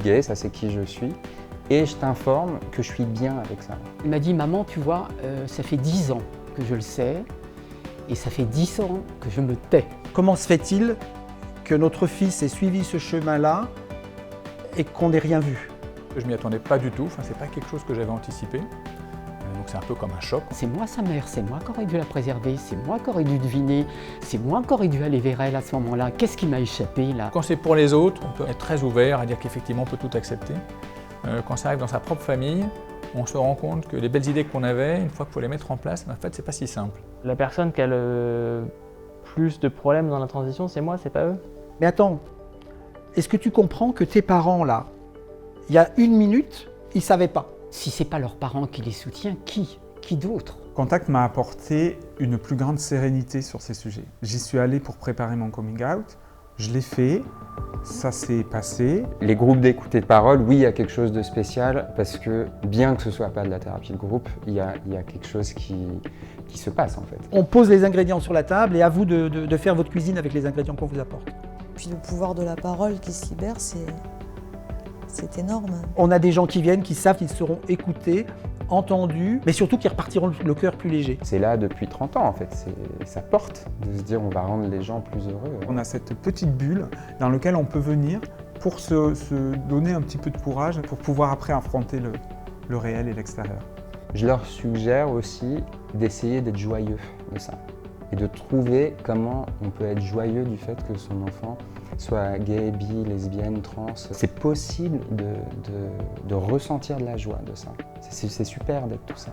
gay, ça c'est qui je suis, et je t'informe que je suis bien avec ça. Il m'a dit, maman, tu vois, ça fait 10 ans que je le sais, et ça fait 10 ans que je me tais. Comment se fait-il que notre fils ait suivi ce chemin-là et qu'on n'ait rien vu? Je m'y attendais pas du tout, enfin, c'est pas quelque chose que j'avais anticipé. Donc c'est un peu comme un choc. C'est moi sa mère, c'est moi qui aurais dû la préserver, c'est moi qui aurais dû deviner, c'est moi qui aurais dû aller vers elle à ce moment-là. Qu'est-ce qui m'a échappé là? Quand c'est pour les autres, on peut être très ouvert à dire qu'effectivement on peut tout accepter. Quand ça arrive dans sa propre famille, on se rend compte que les belles idées qu'on avait, une fois qu'il faut les mettre en place, en fait c'est pas si simple. La personne qui a le plus de problèmes dans la transition, c'est moi, c'est pas eux. Mais attends, est-ce que tu comprends que tes parents là, il y a 1 minute, ils ne savaient pas? Si c'est pas leurs parents qui les soutiennent, qui? Qui d'autre? Contact m'a apporté une plus grande sérénité sur ces sujets. J'y suis allé pour préparer mon coming out, je l'ai fait, ça s'est passé. Les groupes d'écoute et de parole, oui, il y a quelque chose de spécial, parce que bien que ce soit pas de la thérapie de groupe, il y a quelque chose qui se passe en fait. On pose les ingrédients sur la table et à vous de faire votre cuisine avec les ingrédients qu'on vous apporte. Puis le pouvoir de la parole qui se libère, c'est énorme. On a des gens qui viennent, qui savent qu'ils seront écoutés, entendus, mais surtout qui repartiront le cœur plus léger. C'est là depuis 30 ans en fait, ça porte de se dire on va rendre les gens plus heureux. On a cette petite bulle dans laquelle on peut venir pour se donner un petit peu de courage pour pouvoir après affronter le réel et l'extérieur. Je leur suggère aussi d'essayer d'être joyeux de ça et de trouver comment on peut être joyeux du fait que son enfant soit gay, bi, lesbienne, trans. C'est possible de ressentir de la joie de ça. C'est super d'être tout ça.